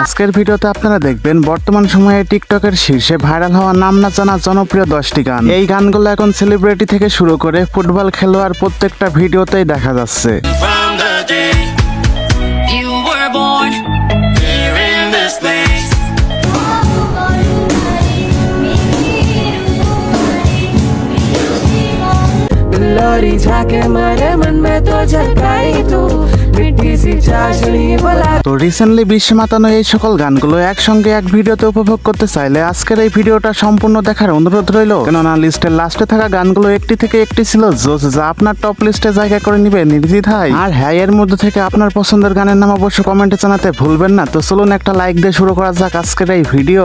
আজকের ভিডিওতে আপনারা দেখবেন বর্তমান সময়ে টিকটকের শীর্ষে ভাইরাল হওয়া নাম না জানা জনপ্রিয় 10টি গান। এই গানগুলো এখন সেলিব্রিটি থেকে শুরু করে ফুটবল খেলোয়াড় প্রত্যেকটা ভিডিওতেই দেখা যাচ্ছে। তো রিসেন্টলি বিশ্ব মাতানো এই সকল গানগুলো একসঙ্গে এক ভিডিওতে উপভোগ করতে চাইলে আজকের এই ভিডিওটা সম্পূর্ণ দেখার অনুরোধ রইল, কেননা লিস্টের লাস্টে থাকা গানগুলো একটি থেকে একটি ছিল জোস, যা আপনার টপ লিস্টে জায়গা করে নিবে নির্দ্বিধায়। আর হ্যাঁ, এর মধ্যে থেকে আপনার পছন্দের গানের নাম অবশ্যই কমেন্টে জানাতে ভুলবেন না। তো চলুন একটা লাইক দিয়ে শুরু করা যাক আজকের এই ভিডিও।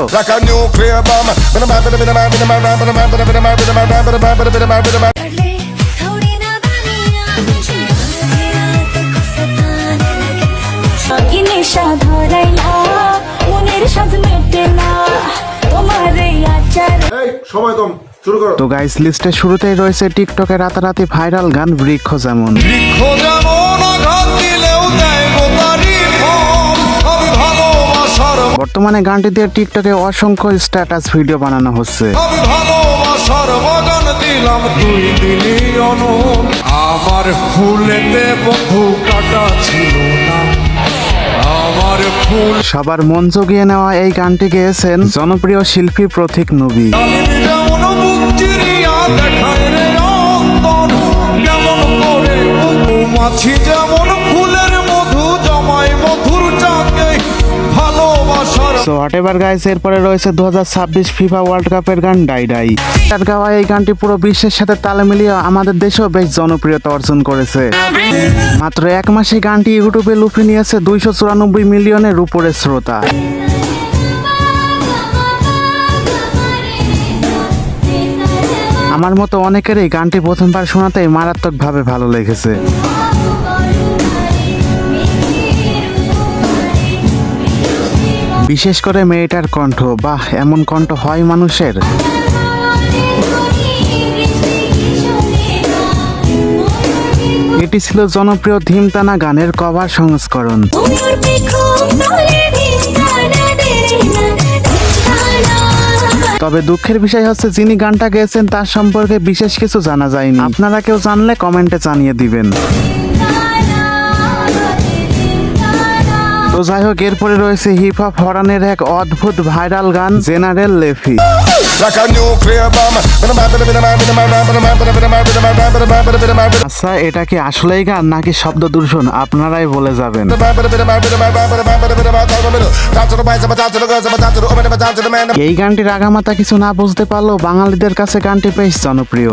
তো গাইস, লিস্টের শুরুতেই রয়েছে টিকটকে রাতারাতি ভাইরাল গান বৃক্ষ যেমন। বর্তমানে গানটি দিয়ে টিকটকে অসংখ্য স্ট্যাটাস ভিডিও বানানো হচ্ছে। আমার ফুলেতে বন্ধু কাটা ছিল না, আমার ফুল। সবার মন জগিয়ে নেওয়া এই গানটি গেয়েছেন জনপ্রিয় শিল্পী প্রতীক নবী। যেমন ফুলের মধু জমায় মধুর চাকে ভালোবাসার। সো হোয়াটএভার গাইস, এরপরে রয়েছে 2026 ফিফা ওয়ার্ল্ড কাপের গান ডাই ডাই। তার গাওয়া এই গানটি পুরো বিশ্বের সাথে তালে মিলিয়ে আমাদের দেশেও বেশ জনপ্রিয়তা অর্জন করেছে। মাত্র এক মাসে গানটি ইউটিউবে লুফে নিয়েছে 294 মিলিয়নের উপরে শ্রোতা। আমার মতো অনেকেরই গানটি প্রথমবার শোনাতেই মারাত্মকভাবে ভালো লেগেছে। বিশেষ করে মেয়েটার কণ্ঠ, বাহ, এমন কণ্ঠ হয় মানুষের। এটি ছিল জনপ্রিয় ধিমতানা গানের কভার সংস্করণ। তবে দুঃখের বিষয় হচ্ছে, যিনি গানটা গেয়েছেন তার সম্পর্কে বিশেষ কিছু জানা যায়নি। আপনারা কেউ জানলে কমেন্টে জানিয়ে দিবেন। তো যাই হোক, এরপরে রয়েছে হিপ হপ হরানের এক অদ্ভুত ভাইরাল গান জেনারেল লেফি। আচ্ছা, এটা কি আসলেই গান নাকি শব্দ দূষণ, আপনারাই বলে যাবেন। এই গানটির আগামাতা কিছু না বুঝতে পারলেও বাঙালিদের কাছে গানটি বেশ জনপ্রিয়।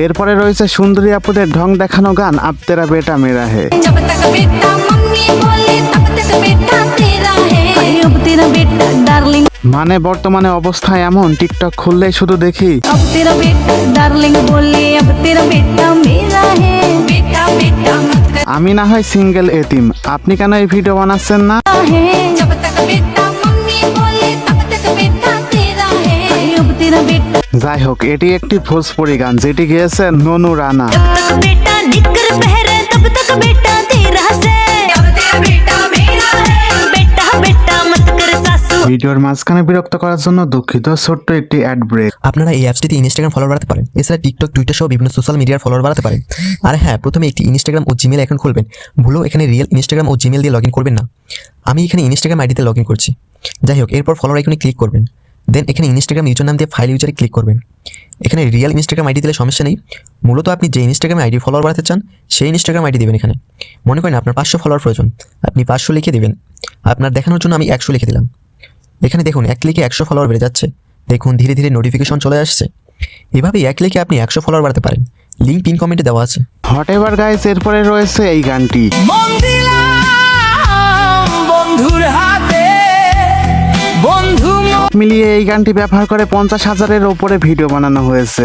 এরপরে রয়েছে সুন্দরী আপুদের ঢং দেখানো গান আব তেরা বেটা মেরা হে। মানে বর্তমানে অবস্থা এমন, টিকটক খুললেই শুধু দেখি আমি না হয় সিঙ্গেল এতিম, আপনি কেন এই ভিডিও বানাচ্ছেন না? যাই হোক, এটি একটি ভোজপুরি গান যেটি গেয়েছেন ননু রানা। ভিডিওর মাঝখানে বিরক্ত করার জন্য দুঃখিত, ছোট্ট একটি অ্যাড ব্রেক। আপনারা এই অ্যাপসটিতে ইনস্টাগ্রাম ফলোয়ার বাড়াতে পারেন, এছাড়া টিকটক, টুইটার সহ বিভিন্ন সোশ্যাল মিডিয়ার ফলোয়ার বাড়াতে পারেন। আর হ্যাঁ, প্রথমে একটি ইনস্টাগ্রাম ও জিমেল অ্যাকাউন্ট খুলবেন। ভুলেও এখানে রিয়েল ইনস্টাগ্রাম ও জিমেল দিয়ে লগ ইন করবেন না। আমি এখানে ইনস্টাগ্রাম আইডিতে লগ ইন করছি। যাই হোক, এরপর ফলোয়ার আইকনে ক্লিক করবেন। দেন এখানে ইনস্টাগ্রাম ইউজার নাম দিয়ে ফাইল ইউজারে ক্লিক করবেন। এখানে রিয়েল ইনস্টাগ্রাম আইডি দিলে সমস্যা নেই। মূলত আপনি যে ইনস্টাগ্রাম আইডি ফলোয়ার বাড়াতে চান সেই ইনস্টাগ্রাম আইডি দেবেন। এখানে মনে করেন আপনার 500 ফলোয়ার প্রয়োজন, আপনি 500 লিখে দেবেন। আপনার দেখানোর জন্য আমি 100 লিখে দিলাম। এখানে দেখুন, এক ক্লিকে 100 ফলোয়ার বেড়ে যাচ্ছে। দেখুন ধীরে ধীরে নোটিফিকেশন চলে আসছে। এভাবেই এক ক্লিকে আপনি 100 ফলোয়ার বাড়াতে পারেন। লিঙ্ক পিন কমেন্টে দেওয়া আছে। হোয়াটএভার গাইস, এরপরে রয়েছে এই গানটি। মিলিয়ে এই গানটি ব্যবহার করে 50,000-এর উপরে ভিডিও বানানো হয়েছে।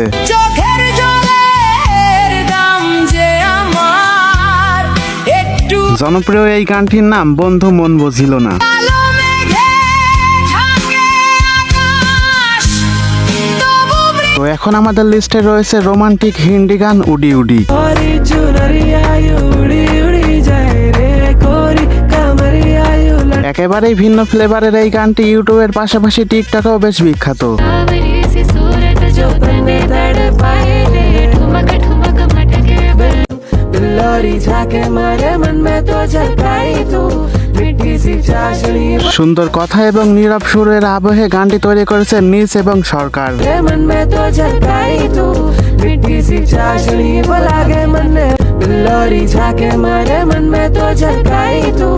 জনপ্রিয় এই গানটির নাম বন্ধু মন বুঝিল না। তো এখন এখন আমাদের লিস্টে রয়েছে রোমান্টিক হিন্দি গান উডি উডি। कोरी चुनरिया उड़ी उड़ी जाए रे कोरी कमरिया একেবারেই ভিন্ন ফ্লেভারের এই গানটি ইউটিউবের পাশাপাশি টিকটকেও বেশ বিখ্যাত। सावरी सी सूरत जो तने तड़पाए रे ठुमक ठुमक मटके बिल्लोरी झाके मारे मन में तो झलकाई तू मिठी सी चाशनी সুন্দর কথা এবং নীরব সুরের আবহে গানটি তৈরি করেছে নিজ এবং সরকার। मेरे मन में तो झलकाई तू मिठी सी चाशनी बोला गे मन ने बिल्लोरी झाके मारे मन में तो झलकाई तू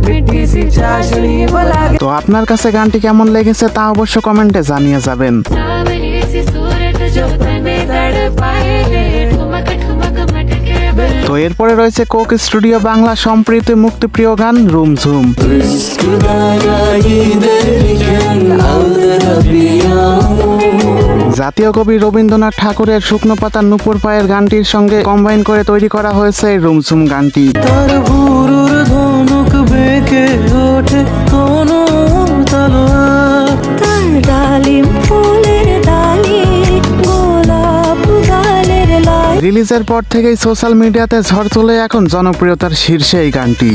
मिठी सी चाशनी बोला गे তো আপনার কাছে গানটি কেমন লেগেছে তা অবশ্য কমেন্টে জানিয়ে যাবেন। सावरी सी सूरत जो तने तड़पाए रे ठुमक ठुमक मटके তো এরপরে রয়েছে কোক স্টুডিও বাংলা সম্প্রীতি মুক্তিপ্রিয় গান রুমঝুম। জাতীয় কবি রবীন্দ্রনাথ ঠাকুরের শুকনো পাতার নুপুর পায়ের গানটির সঙ্গে কম্বাইন করে তৈরি করা হয়েছে এই রুমঝুম গানটি। তার ভুরুর ধনুক বেঁকে ওঠে কোনো তলোয়ার তার ডালিম ফুলের ডালি গোলাপ গালের লাই রিলিজের পর থেকেই সোশ্যাল মিডিয়াতে ঝড় তুলে এখন জনপ্রিয়তার শীর্ষে এই গানটি।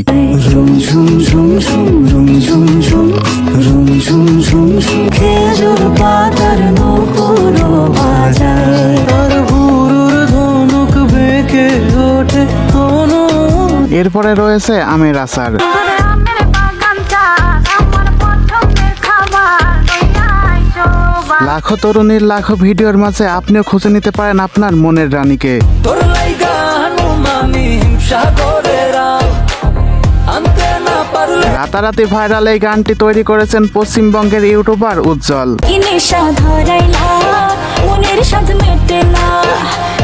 ঝুম ঝুম ঝুম ঝুম ঝুম ঝুম ঝুম ঝুম ঝুম ঝুম ঝুম খেজুর পাতার নূপুর বাজায় তার ভুরুর ধনুক বেঁকে ওঠে কোনো এরপরে রয়েছে আমের আচার। আমের বাগানটা আমার পছন্দের খাবার লাখো তরুণীর লাখো ভিডিওর মাঝে আপনিও খুঁজে নিতে পারেন আপনার মনের রানীকে। তোর লাইগা হানুমানি হিংসা করে রাম আনতে না পারলে রাতারাতি ভাইরাল এই গানটি তৈরি করেছেন পশ্চিমবঙ্গের ইউটিউবার উজ্জ্বল। কি নেশা ধরাইলা মনের স্বাদ মেটে না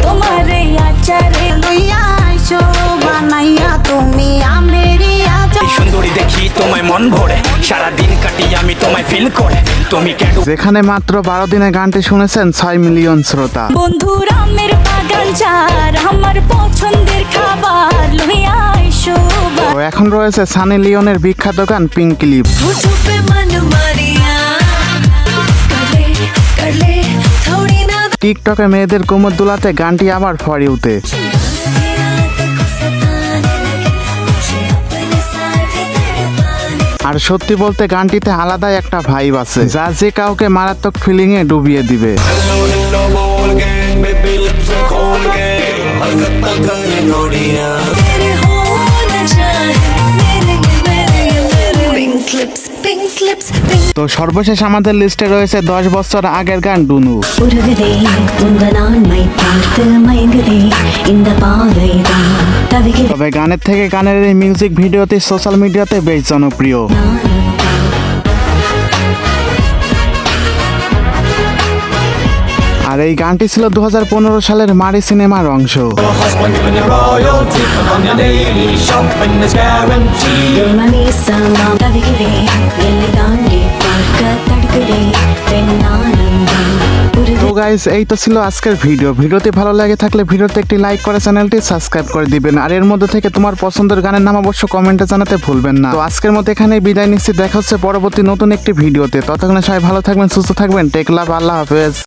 তোমার এই আচারে লইয়া আইছো বানাইয়া তুমি আমেরি আচার সুন্দরী দেখি তোমায় মন ভরে সারা দিন কাটি আমি তোমায় ফিল করে তুমি কেন যেখানে মাত্র 12 দিনে গানটি শুনেছেন 6 মিলিয়ন শ্রোতা। বন্ধুর আমের বাগান চার আমার পছন্দের খাবার লইয়া আইছো তো এখন রয়েছে সানি লিওনের বিখ্যাত গান পিঙ্ক ক্লিপ। होठों पे मन मारिया कर ले थोड़ी ना টিকটকে মেয়েদের কোমর দুলাতে গানটি আবার ফর ইউতে। আর সত্যি বলতে গানটিতে আলাদাই একটা ভাইব আছে যা যে কাউকে মারাত্মক ফিলিং এ ডুবিয়ে দিবে। तेरे हो न चाहे मेरे पिंक लिप्स पिंक তো সর্বশেষ আমাদের লিস্টে রয়েছে 10 বছর আগের গান ডুনু। உருகுதே உங்க நான்மை பார்த்து மயங்குதே இந்த பாவைதான் தவிக்கிறேன் তবে গানের থেকে গানের এই মিউজিক ভিডিওটি সোশ্যাল মিডিয়াতে বেশ জনপ্রিয়। আর এই গানটি ছিল 2015 সালের মারি সিনেমার অংশ। மணி சலாம் தவிக்கிறே எல்லை தாண்டி பார்க்க தடுக்கிறே பெண்ணானந்தம் তো গাইস এই তো ছিল আজকের ভিডিওটি ভালো লাগে থাকলে ভিডিওতে একটি লাইক করে চ্যানেলটি সাবস্ক্রাইব করে দিবেন। আর এর মধ্যে থেকে তোমার পছন্দের গানের নাম অবশ্য কমেন্টে জানাতে ভুলবেন না। তো আজকের মতো এখানেই বিদায় নিচ্ছি, দেখা হচ্ছে পরবর্তী নতুন একটি ভিডিওতে। ততক্ষণে সবাই ভালো থাকবেন, সুস্থ থাকবেন, টেক লাভ, আল্লাহ হাফেজ।